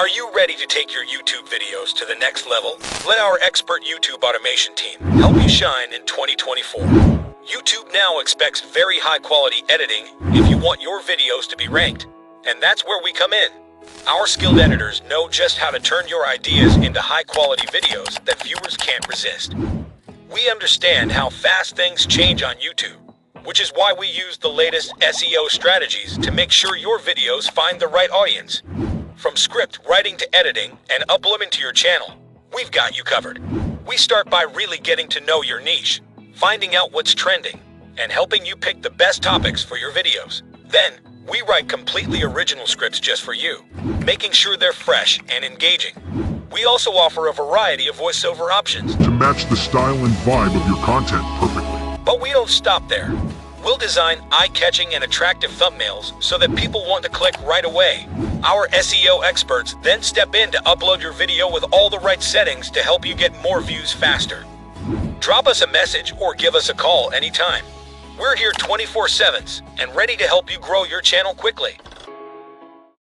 Are you ready to take your YouTube videos to the next level? Let our expert YouTube automation team help you shine in 2024. YouTube now expects very high-quality editing if you want your videos to be ranked. And that's where we come in. Our skilled editors know just how to turn your ideas into high-quality videos that viewers can't resist. We understand how fast things change on YouTube, which is why we use the latest SEO strategies to make sure your videos find the right audience. From script writing to editing and uploading to your channel, we've got you covered. We start by really getting to know your niche, finding out what's trending, and helping you pick the best topics for your videos. Then, we write completely original scripts just for you, making sure they're fresh and engaging. We also offer a variety of voiceover options to match the style and vibe of your content perfectly. But we don't stop there. We'll design eye-catching and attractive thumbnails so that people want to click right away. Our SEO experts then step in to upload your video with all the right settings to help you get more views faster. Drop us a message or give us a call anytime. We're here 24/7 and ready to help you grow your channel quickly.